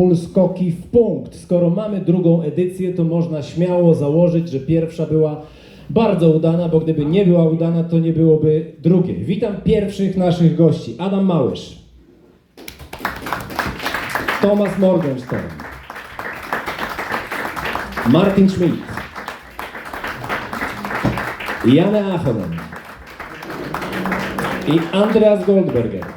Bull Skoki w punkt. Skoro mamy drugą edycję, to można śmiało założyć, że pierwsza była bardzo udana, bo gdyby nie była udana, to nie byłoby drugiej. Witam pierwszych naszych gości. Adama Małysza, Thomasa Morgensterna, Martina Schmitta, Janne Ahonena i Andreasa Goldbergera.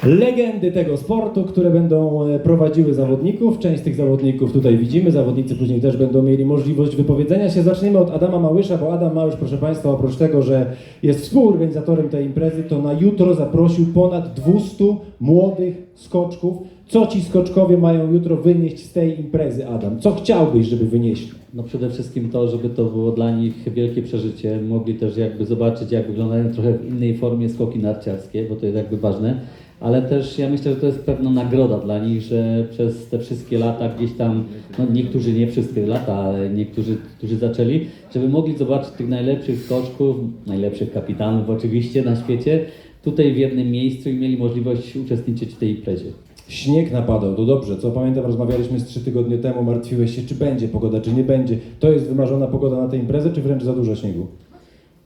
Legendy tego sportu, które będą prowadziły zawodników. Część z tych zawodników tutaj widzimy, zawodnicy później też będą mieli możliwość wypowiedzenia się. Zaczniemy od Adama Małysza, bo Adam Małysz, proszę Państwa, oprócz tego, że jest współorganizatorem tej imprezy, to na jutro zaprosił ponad 200 młodych skoczków. Co ci skoczkowie mają jutro wynieść z tej imprezy, Adam? Co chciałbyś, żeby wynieśli? No przede wszystkim to, żeby to było dla nich wielkie przeżycie. Mogli też jakby zobaczyć, jak wyglądają trochę w innej formie skoki narciarskie, bo to jest jakby ważne. Ale też ja myślę, że to jest pewna nagroda dla nich, że przez te wszystkie lata gdzieś tam, no niektórzy nie przez te lata, ale niektórzy, którzy zaczęli, żeby mogli zobaczyć tych najlepszych skoczków, najlepszych kapitanów oczywiście na świecie, tutaj w jednym miejscu i mieli możliwość uczestniczyć w tej imprezie. Śnieg napadał, to dobrze, co pamiętam, rozmawialiśmy z 3 tygodnie temu, martwiłeś się, czy będzie pogoda, czy nie będzie. To jest wymarzona pogoda na tę imprezę, czy wręcz za dużo śniegu?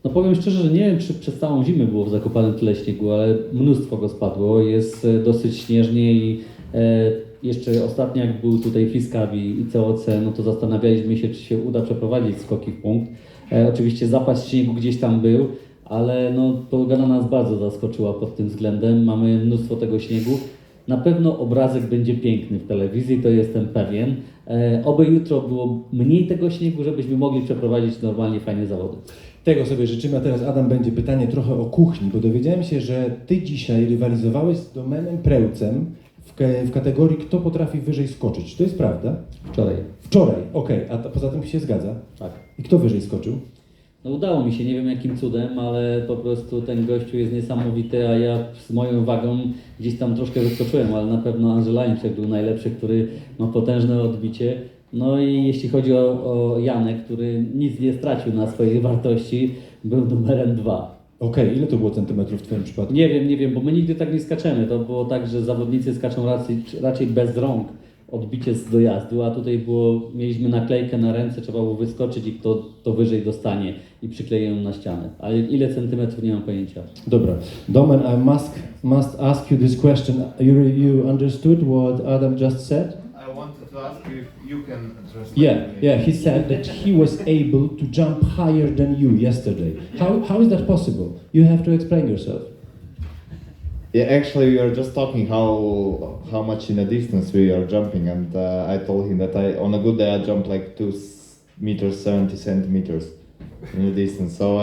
No powiem szczerze, że nie wiem, czy przez całą zimę było w Zakopanem tyle śniegu, ale mnóstwo go spadło, jest dosyć śnieżnie i jeszcze ostatnio jak był tutaj Fiskawi i COC, no to zastanawialiśmy się, czy się uda przeprowadzić skoki w punkt. Oczywiście zapas śniegu gdzieś tam był, ale no pogoda nas bardzo zaskoczyła pod tym względem, mamy mnóstwo tego śniegu. Na pewno obrazek będzie piękny w telewizji, to jestem pewien. Oby jutro było mniej tego śniegu, żebyśmy mogli przeprowadzić normalnie fajne zawody. Tego sobie życzymy, a teraz Adam będzie pytanie trochę o kuchni, bo dowiedziałem się, że Ty dzisiaj rywalizowałeś z Domenem Prevcem w kategorii kto potrafi wyżej skoczyć. Czy to jest prawda? Wczoraj. Wczoraj, okej. A poza tym się zgadza? Tak. I kto wyżej skoczył? No udało mi się, nie wiem jakim cudem, ale po prostu ten gościu jest niesamowity, a ja z moją wagą gdzieś tam troszkę wyskoczyłem, ale na pewno Anze Laniska był najlepszy, który ma potężne odbicie. No i jeśli chodzi o Janę, który nic nie stracił na swojej wartości, był numerem 2. Okej, ile to było centymetrów w Twoim przypadku? Nie wiem, bo my nigdy tak nie skaczemy. To było tak, że zawodnicy skaczą raczej bez rąk, odbicie z dojazdu, a tutaj mieliśmy naklejkę na ręce, trzeba było wyskoczyć i kto to wyżej dostanie i przykleję ją na ścianę. Ale ile centymetrów nie mam pojęcia. Dobra. Domen, I must ask you this question. You understood what Adam just said? I wanted to ask you if you can translate. Yeah. He said that he was able to jump higher than you yesterday. How is that possible? You have to explain yourself. Yeah, actually, we were just talking how much in a distance we are jumping, and I told him that on a good day I jump like 2 meters 70 centimeters in the distance. So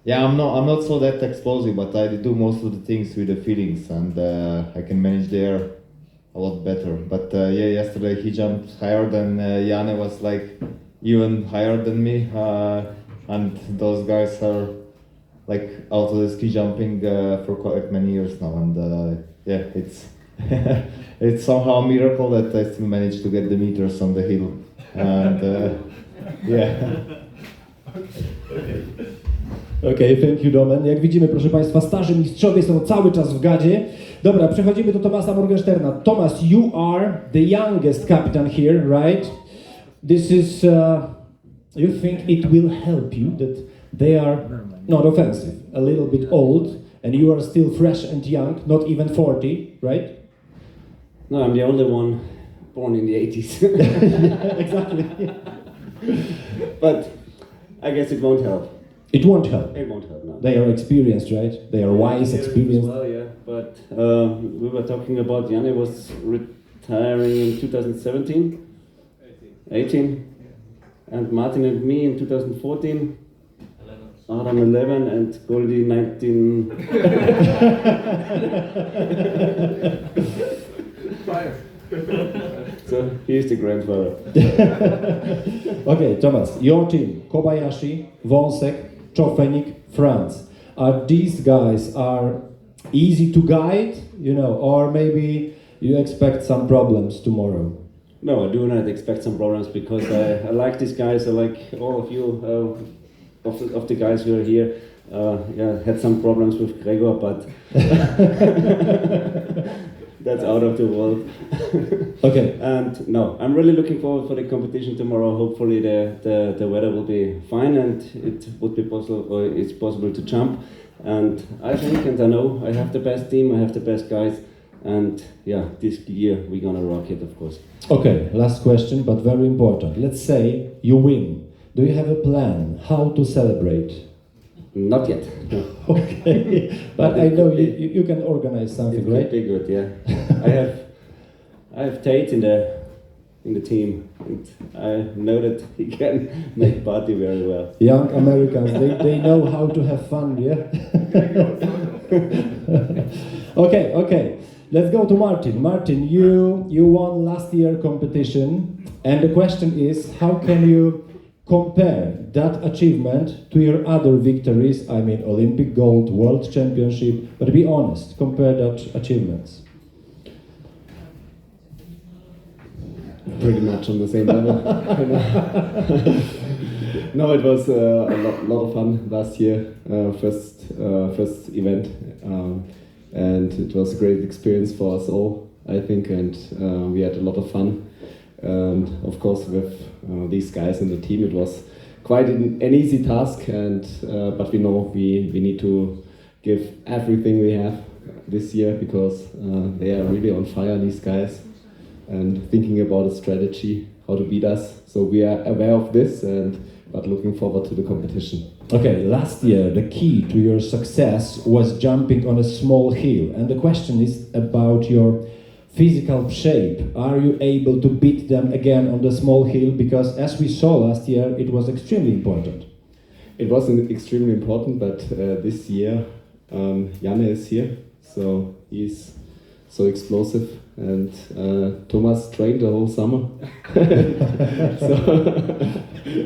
yeah, I'm not so that explosive, but I do most of the things with the feelings, and I can manage the air a lot better. But yeah, yesterday he jumped higher than Janne was like even higher than me, and those guys are like out of the ski jumping for quite many years now, and yeah, it's it's somehow a miracle that I still managed to get the meters on the hill, and yeah. Okej, thank you, Domen. Jak widzimy, proszę Państwa, starzy mistrzowie są cały czas w gadzie. Dobra, przechodzimy do Thomasa Morgensterna. Thomas, you are the youngest captain here, right? This is, you think it will help you that they are, not offensive, a little bit old, and you are still fresh and young, not even 40, right? No, I'm the only one born in the 80s. Yeah, exactly. But I guess it won't help. It won't help. It won't help, no. They are experienced, right? They are wise, experienced. Well, yeah. But we were talking about Janne was retiring in 2017. 18. And Martin and me in 2014. Adam 11 and Goldie 19. 5. So he's the grandfather. Okay, Thomas, your team, Kobayashi, Wąsek, Czofenik, France. Are these guys easy to guide, or maybe you expect some problems tomorrow? No, I do not expect some problems because I like these guys. I like all of you, of the guys who are here. Yeah, had some problems with Gregor, but That's out of the world. Okay. And no, I'm really looking forward for the competition tomorrow. Hopefully the weather will be fine and it would be possible, or it's possible to jump. And I think, and I know, I have the best team, I have the best guys. And yeah, this year we're gonna rock it, of course. Okay, last question, but very important. Let's say you win. Do you have a plan how to celebrate? Not yet. No. Okay, but I know you can organize something, It could right? be good, yeah. I have Tate in the team, and I know that he can make party very well. Young Americans, they know how to have fun, yeah? Okay. Let's go to Martin. Martin, you won last year competition, and the question is, how can you compare that achievement to your other victories? I mean, Olympic gold, World Championship, but be honest, compare that achievements. Pretty much on the same level. No, it was a lot of fun last year, first event, and it was a great experience for us all, I think, and we had a lot of fun. And of course, with these guys in the team, it was quite an easy task, and but we know we need to give everything we have this year, because they are really on fire, these guys, and thinking about a strategy how to beat us. So we are aware of this, but looking forward to the competition. Okay, last year the key to your success was jumping on a small hill, and the question is about your physical shape. Are you able to beat them again on the small hill? Because as we saw last year, it was extremely important. It was extremely important, but this year Janne is here, so he's so explosive, and Thomas trained the whole summer. So,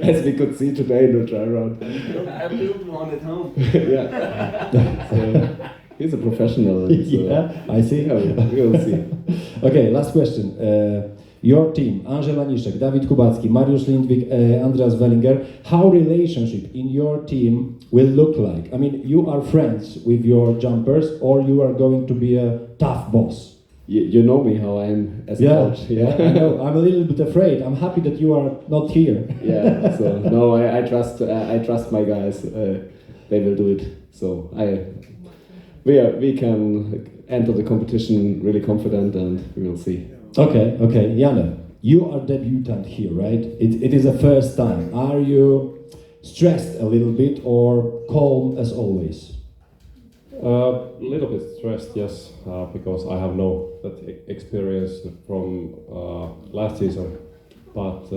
as we could see today in the dry run. I built one at home. Yeah. So, he's a professional. So, Yeah, I see. yeah, we'll see. Okay, last question. Your team, Anze Laniska, Dawid Kubacki, Mariusz Lindvik, Andreas Wellinger, how relationship in your team will look like? I mean, you are friends with your jumpers, or you are going to be a tough boss? You know me how I am as a coach. Yeah, I know. I'm a little bit afraid. I'm happy that you are not here. Yeah. So no, I trust my guys. They will do it. So we can enter the competition really confident, and we will see. Okay. Janne, you are debutant here, right? It is a first time. Are you stressed a little bit or calm as always? A little bit stressed, yes, because I have no that experience from last season. But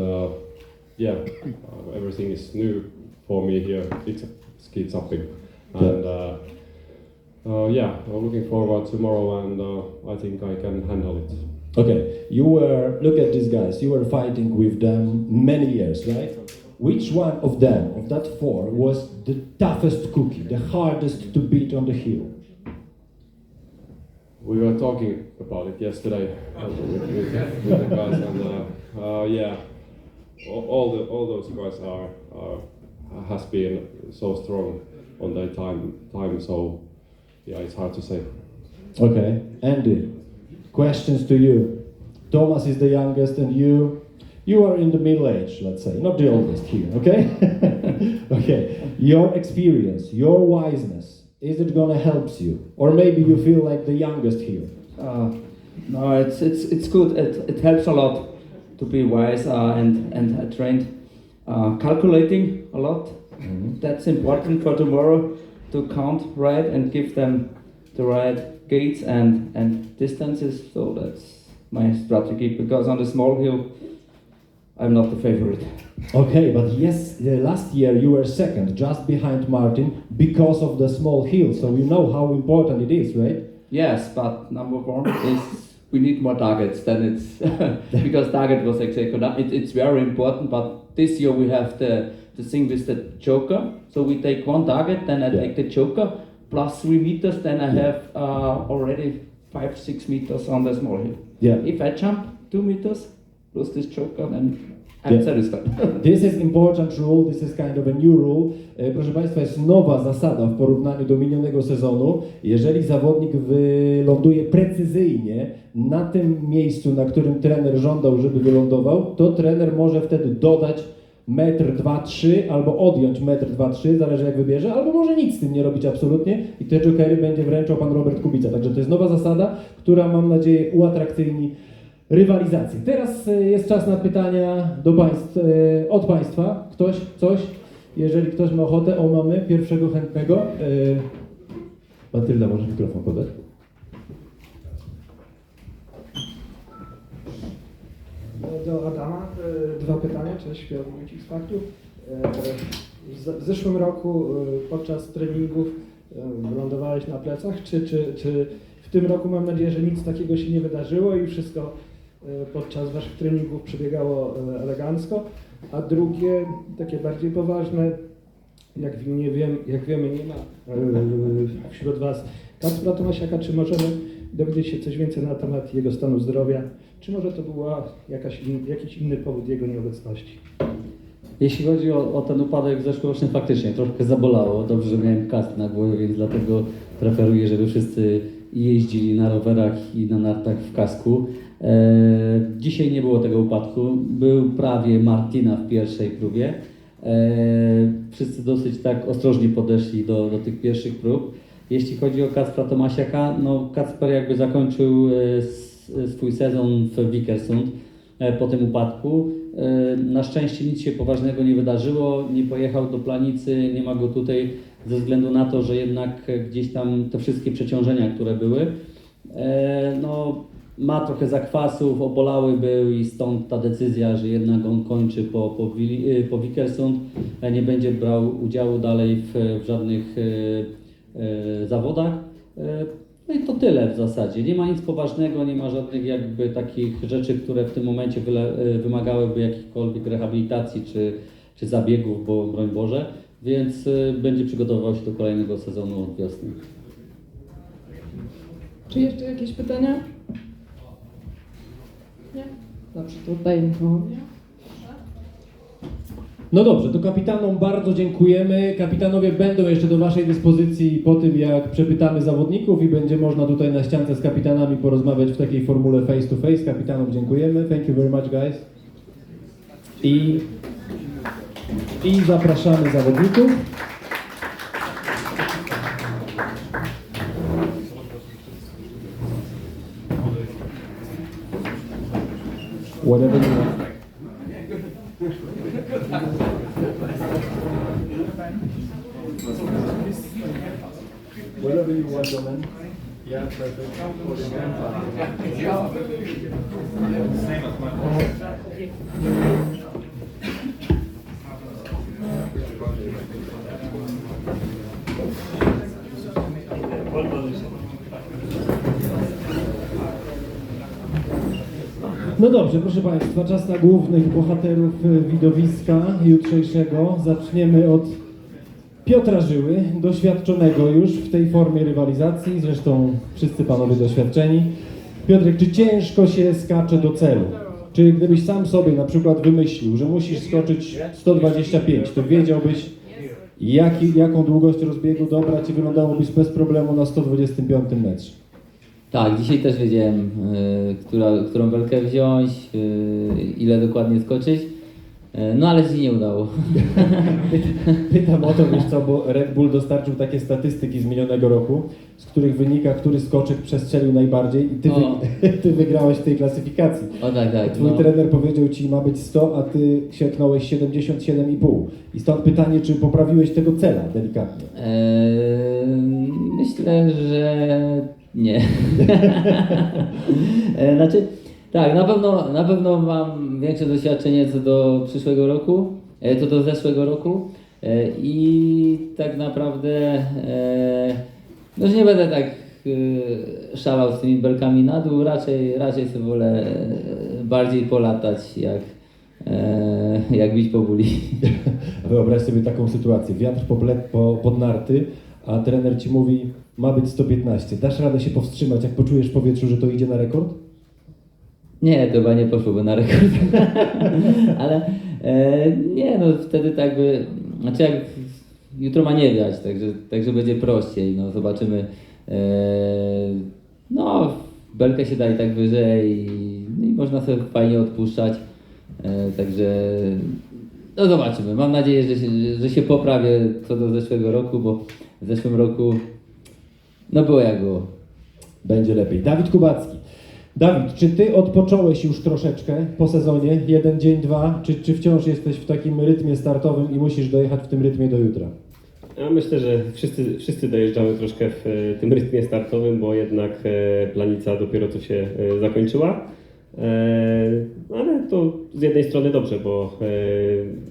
everything is new for me here. It's ski jumping, and I'm looking forward tomorrow, and I think I can handle it. Okay, look at these guys. You were fighting with them many years, right? Which one of them, of that four, was the toughest cookie, the hardest to beat on the hill? We were talking about it yesterday with the guys, and all those guys has been so strong on their time. So yeah, it's hard to say. Okay, Andy, questions to you. Thomas is the youngest, and you are in the middle age, let's say, not the oldest here, okay? Okay, your experience, your wiseness, is it gonna help you? Or maybe you feel like the youngest here? No, it's good. It helps a lot to be wise and I trained calculating a lot. Mm-hmm. That's important for tomorrow, to count right and give them the right gates and distances. So that's my strategy, because on the small hill I'm not the favorite. Okay, but yes, last year you were second, just behind Martin, because of the small hill. So you know how important it is, right? Yes, but number one is we need more targets. Then it's because target was exactly. It's very important. But this year we have the thing with the joker. So we take one target, then I take the joker plus 3 meters. Then I have already 5-6 meters on the small hill. Yeah. If I jump 2 meters plus this joker, then I'm satisfied. This is important rule, this is kind of a new rule. Proszę Państwa, jest nowa zasada w porównaniu do minionego sezonu. Jeżeli zawodnik wyląduje precyzyjnie na tym miejscu, na którym trener żądał, żeby wylądował, to trener może wtedy dodać 1,2 m, albo odjąć 1,2 m, zależy jak wybierze, albo może nic z tym nie robić absolutnie i te jokery będzie wręczał pan Robert Kubica. Także to jest nowa zasada, która mam nadzieję uatrakcyjni rywalizacji. Teraz jest czas na pytania od Państwa. Ktoś? Coś? Jeżeli ktoś ma ochotę, mamy pierwszego chętnego. Matylda, może mikrofon podać? Do Adama dwa pytania. Cześć, Piotr z Faktu. W zeszłym roku podczas treningów lądowałeś na plecach. Czy w tym roku, mam nadzieję, że nic takiego się nie wydarzyło i wszystko podczas waszych treningów przebiegało elegancko? A drugie, takie bardziej poważne, jak wiemy, nie ma wśród was Kacpra Tomasiaka. Czy możemy dowiedzieć się coś więcej na temat jego stanu zdrowia? Czy może to był jakiś inny powód jego nieobecności? Jeśli chodzi o ten upadek zeszłoroczny, faktycznie troszkę zabolało. Dobrze, że miałem kask na głowie, więc dlatego preferuję, żeby wszyscy jeździli na rowerach i na nartach w kasku. Dzisiaj nie było tego upadku. Był prawie Martina w pierwszej próbie. Wszyscy dosyć tak ostrożnie podeszli do tych pierwszych prób. Jeśli chodzi o Kacpra Tomasiaka, no Kacper jakby zakończył swój sezon w Vikersund po tym upadku. Na szczęście nic się poważnego nie wydarzyło, nie pojechał do Planicy, nie ma go tutaj ze względu na to, że jednak gdzieś tam te wszystkie przeciążenia, które były, no ma trochę zakwasów, obolały był i stąd ta decyzja, że jednak on kończy po Vikersund, nie będzie brał udziału dalej w żadnych zawodach. No i to tyle w zasadzie. Nie ma nic poważnego, nie ma żadnych jakby takich rzeczy, które w tym momencie wymagałyby jakichkolwiek rehabilitacji czy zabiegów, bo broń Boże, więc będzie przygotowywał się do kolejnego sezonu od wiosny. Czy jeszcze jakieś pytania? Nie? Dobrze, to oddajemy słowo. No dobrze, to kapitanom bardzo dziękujemy. Kapitanowie będą jeszcze do waszej dyspozycji po tym, jak przepytamy zawodników i będzie można tutaj na ściance z kapitanami porozmawiać w takiej formule face to face. Kapitanom dziękujemy. Thank you very much, guys. I zapraszamy zawodników. Whatever you want. Whatever you want, Domen. Yeah, perfect. No dobrze, proszę Państwa, czas na głównych bohaterów widowiska jutrzejszego. Zaczniemy od Piotra Żyły, doświadczonego już w tej formie rywalizacji, zresztą wszyscy panowie doświadczeni. Piotrek, czy ciężko się skacze do celu? Czy gdybyś sam sobie na przykład wymyślił, że musisz skoczyć 125, to wiedziałbyś, jaką długość rozbiegu dobrać i wylądowałbyś bez problemu na 125 metrze? Tak, dzisiaj też wiedziałem, którą belkę wziąć, ile dokładnie skoczyć, no ale się nie udało. Pytam o to, wiesz co, bo Red Bull dostarczył takie statystyki z minionego roku, z których wynika, który skoczek przestrzelił najbardziej i ty wygrałeś w tej klasyfikacji. O tak. Twój trener powiedział ci, ma być 100, a ty sięgnąłeś 77,5. I stąd pytanie, czy poprawiłeś tego cela delikatnie? Myślę, że nie. Znaczy, tak, na pewno mam większe doświadczenie co do przyszłego roku, co do zeszłego roku i tak naprawdę no, że nie będę tak szalał z tymi belkami na dół, raczej sobie wolę bardziej polatać jak bić po buli. Wyobraź sobie taką sytuację, wiatr pod narty, a trener ci mówi, ma być 115. Dasz radę się powstrzymać, jak poczujesz w powietrzu, że to idzie na rekord? Nie, to chyba nie poszłoby na rekord. Ale nie, no wtedy tak by, znaczy jak jutro ma nie wiać, także będzie prościej, no zobaczymy. No, belkę się da i tak wyżej i można sobie fajnie odpuszczać, także no zobaczymy. Mam nadzieję, że się poprawię co do zeszłego roku, bo w zeszłym roku no było jak było. Będzie lepiej. Dawid Kubacki. Dawid, czy ty odpocząłeś już troszeczkę po sezonie? 1 dzień, 2? Czy wciąż jesteś w takim rytmie startowym i musisz dojechać w tym rytmie do jutra? Ja myślę, że wszyscy dojeżdżamy troszkę w tym rytmie startowym, bo jednak planica dopiero co się zakończyła. Ale to z jednej strony dobrze, bo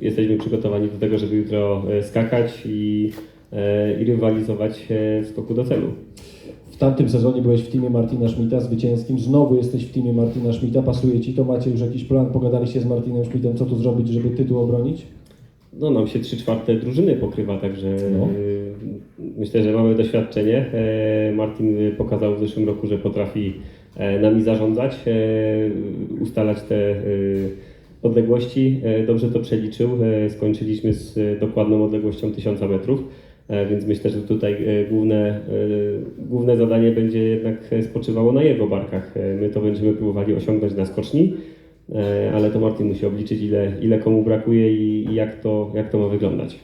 jesteśmy przygotowani do tego, żeby jutro skakać i rywalizować w skoku do celu. W tamtym sezonie byłeś w teamie Martina Schmitta zwycięskim, znowu jesteś w teamie Martina Schmitta, pasuje ci to? Macie już jakiś plan? Pogadaliście z Martinem Schmittem, co tu zrobić, żeby tytuł obronić? No nam się 3/4 drużyny pokrywa, także No. myślę, że mamy doświadczenie. Martin pokazał w zeszłym roku, że potrafi nami zarządzać, ustalać te odległości. Dobrze to przeliczył. Skończyliśmy z dokładną odległością 1000 metrów, więc myślę, że tutaj główne zadanie będzie jednak spoczywało na jego barkach. My to będziemy próbowali osiągnąć na skoczni, ale to Martin musi obliczyć, ile komu brakuje i jak to ma wyglądać.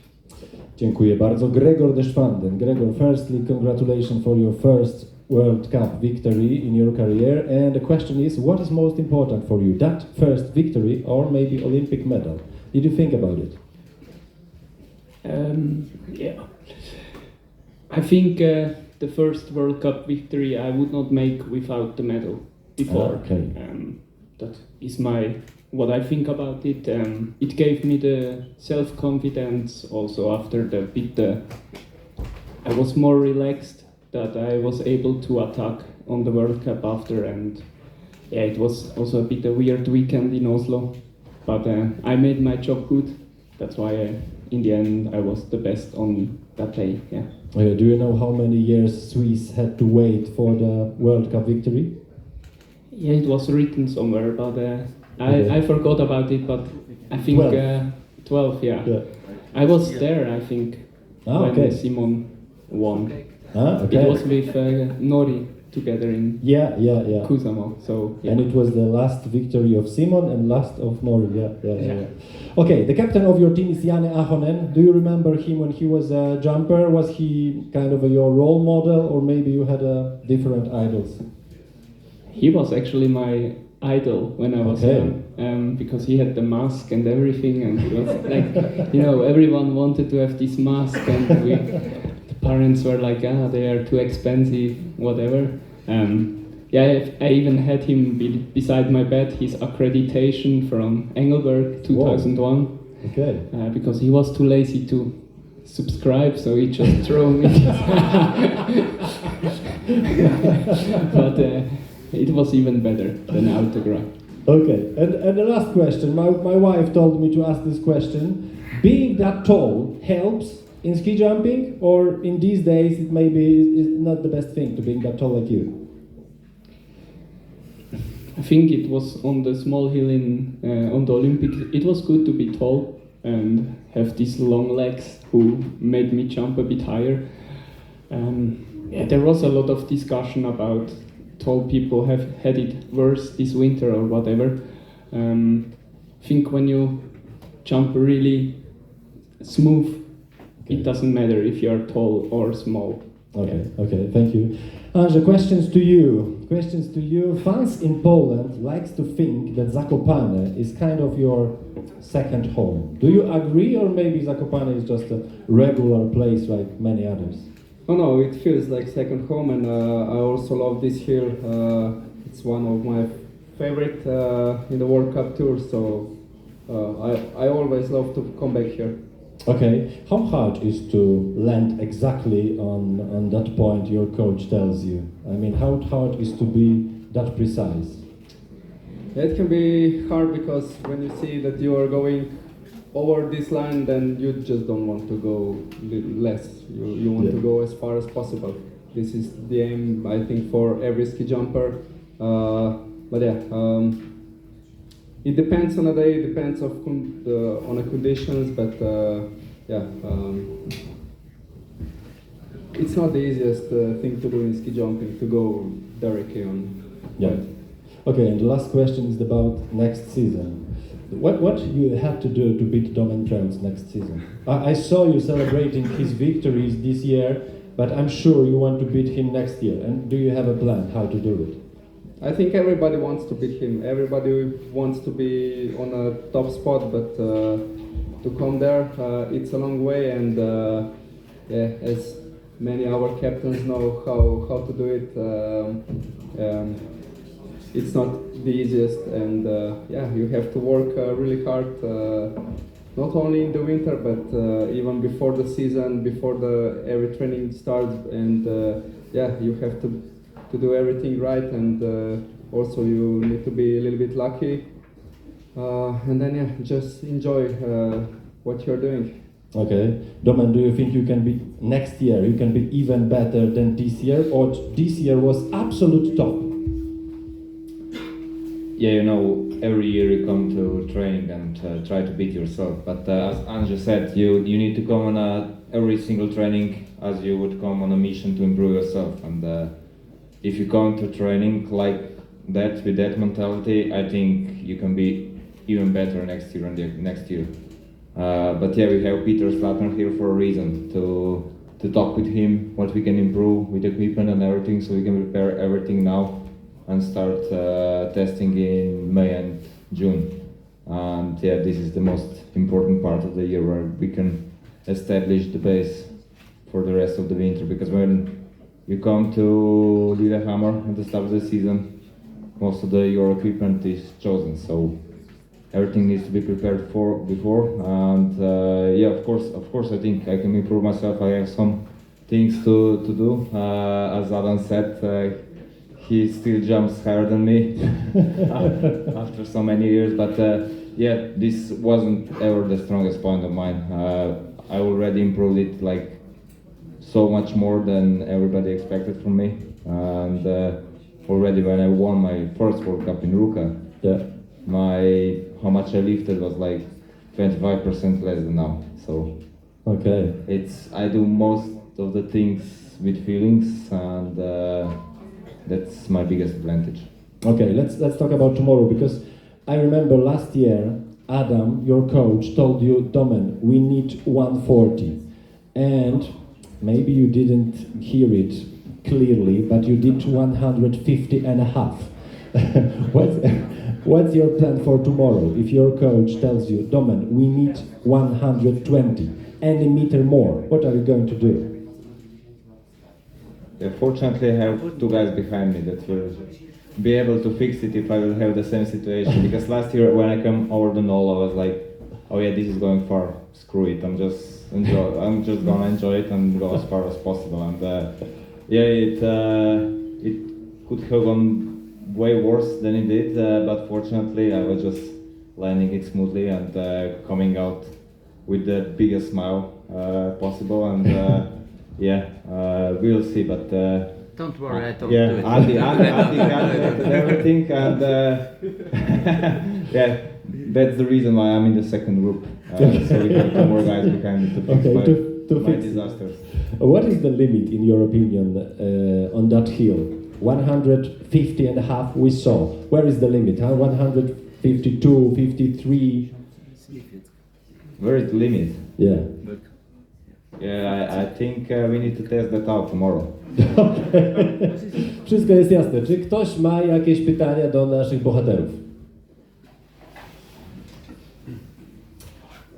Dziękuję bardzo. Gregor Deschwanden. Gregor, firstly, congratulations for your first World Cup victory in your career. And the question is, what is most important for you? That first victory or maybe Olympic medal? Did you think about it? Yeah. I think the first World Cup victory I would not make without the medal before. Okay. That is what I think about it. It gave me the self-confidence also after I was more relaxed that I was able to attack on the World Cup after, and yeah, it was also a bit a weird weekend in Oslo, but I made my job good. That's why in the end I was the best on that day. Yeah. Do you know how many years Swiss had to wait for the World Cup victory? Yeah, it was written somewhere, but Okay. I forgot about it. But I think 12. Yeah. I was there. I think when okay. Simon won. Okay. It was with Nori together in Yeah. Kusamo. So yeah. And it was the last victory of Simon and last of Nori. Yeah. Okay, the captain of your team is Janne Ahonena. Do you remember him when he was a jumper? Was he kind of your role model, or maybe you had different idols? He was actually my idol when I was Okay. young, because he had the mask and everything, and it was like, everyone wanted to have this mask, and the parents were like, they are too expensive, whatever. I even had him beside my bed, his accreditation from Engelberg 2001. Wow. Okay. Because he was too lazy to subscribe, so he just threw me. But it was even better than autograph. Okay, and the last question. My wife told me to ask this question. Being that tall helps in ski jumping, or in these days it maybe is not the best thing to being that tall like you? I think it was on the small hill on the Olympic. It was good to be tall and have these long legs who made me jump a bit higher. There was a lot of discussion about tall people have had it worse this winter or whatever. I think when you jump really smooth, it doesn't matter if you are tall or small. Okay, thank you. Anze, questions to you. Fans in Poland likes to think that Zakopane is kind of your second home. Do you agree, or maybe Zakopane is just a regular place like many others? Oh no, it feels like second home, and I also love this hill. It's one of my favorite in the World Cup tour, so I always love to come back here. Okay, how hard is to land exactly on that point your coach tells you? I mean, how hard is to be that precise? It can be hard because when you see that you are going over this line, then you just don't want to go less. You want to go as far as possible. This is the aim, I think, for every ski jumper. it depends on the day, it depends on the conditions, but it's not the easiest thing to do in ski jumping, to go directly on. Yeah. Okay, and the last question is about next season. What you have to do to beat Domena Prevca next season? I saw you celebrating his victories this year, but I'm sure you want to beat him next year. And do you have a plan how to do it? I think everybody wants to beat him. Everybody wants to be on a top spot, but to come there, it's a long way. And as many our captains know how to do it, it's not the easiest. And you have to work really hard, not only in the winter, but even before the season, before every training starts. And you have to do everything right, and also you need to be a little bit lucky, and then just enjoy what you're doing. Okay, Domen, do you think you can be next year? You can be even better than this year, or this year was absolute top? Yeah, you know, every year you come to training and try to beat yourself. But as Anze said, you need to come on every single training as you would come on a mission to improve yourself. And if you come to training like that, with that mentality, I think you can be even better next year and the next year. But yeah, we have Peter Slatner here for a reason, to talk with him what we can improve with equipment and everything, so we can prepare everything now and start testing in May and June. And yeah, this is the most important part of the year where we can establish the base for the rest of the winter, because when you come to Lillehammer at the start of the season, most of your equipment is chosen, so everything needs to be prepared for before. And of course, I think I can improve myself. I have some things to do. As Adam said, he still jumps higher than me after so many years. But this wasn't ever the strongest point of mine. I already improved it like so much more than everybody expected from me. And already when I won my first World Cup in Ruka, how much I lifted was like 25% less than now. So okay, I do most of the things with feelings, and that's my biggest advantage. Okay, let's talk about tomorrow, because I remember last year Adam, your coach, told you, Domen, we need 140, and maybe you didn't hear it clearly, but you did 150 and a half. What's your plan for tomorrow? If your coach tells you, Domen, we need 120 and a meter more, what are you going to do? Yeah, fortunately, I have two guys behind me that will be able to fix it if I will have the same situation. Because last year, when I came over the knoll, I was like, "Oh yeah, this is going far. Screw it. I'm just gonna enjoy it and go as far as possible." And it could have gone way worse than it did, but fortunately, I was just landing it smoothly and coming out with the biggest smile possible. And we'll see. But don't worry, I don't do it. Adi calculated everything, and that's the reason why I'm in the second group. So we have two more guys behind me to fix my disasters. What is the limit, in your opinion, on that hill? 150 and a half we saw. Where is the limit? 152, 53? Where is the limit? Yeah. Yeah, I think we need to test that out tomorrow. Wszystko jest jasne. Czy ktoś ma jakieś pytania do naszych bohaterów?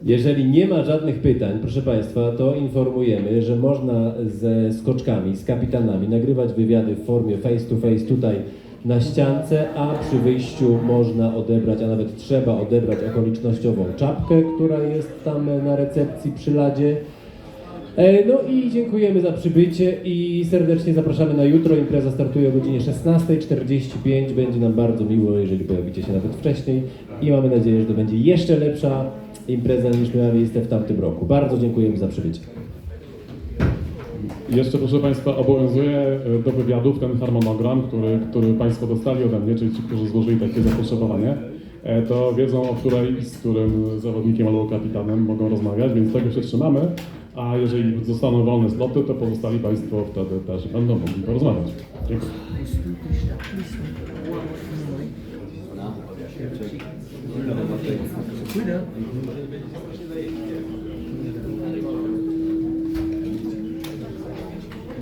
Jeżeli nie ma żadnych pytań, proszę Państwa, to informujemy, że można ze skoczkami, z kapitanami nagrywać wywiady w formie face to face tutaj na ściance, a przy wyjściu można odebrać, a nawet trzeba odebrać okolicznościową czapkę, która jest tam na recepcji przy ladzie. No i dziękujemy za przybycie i serdecznie zapraszamy na jutro. Impreza startuje o godzinie 16:45. Będzie nam bardzo miło, jeżeli pojawicie się nawet wcześniej i mamy nadzieję, że to będzie jeszcze lepsza impreza niż miała miejsce w tamtym roku. Bardzo dziękujemy za przybycie. Jeszcze, proszę Państwa, obowiązuje do wywiadów ten harmonogram, który Państwo dostali ode mnie, czyli ci, którzy złożyli takie zapotrzebowanie. to wiedzą, o której z którym zawodnikiem albo kapitanem mogą rozmawiać, więc tego się trzymamy. A jeżeli zostaną wolne sloty, to pozostali Państwo wtedy też będą mogli porozmawiać. Dziękuję.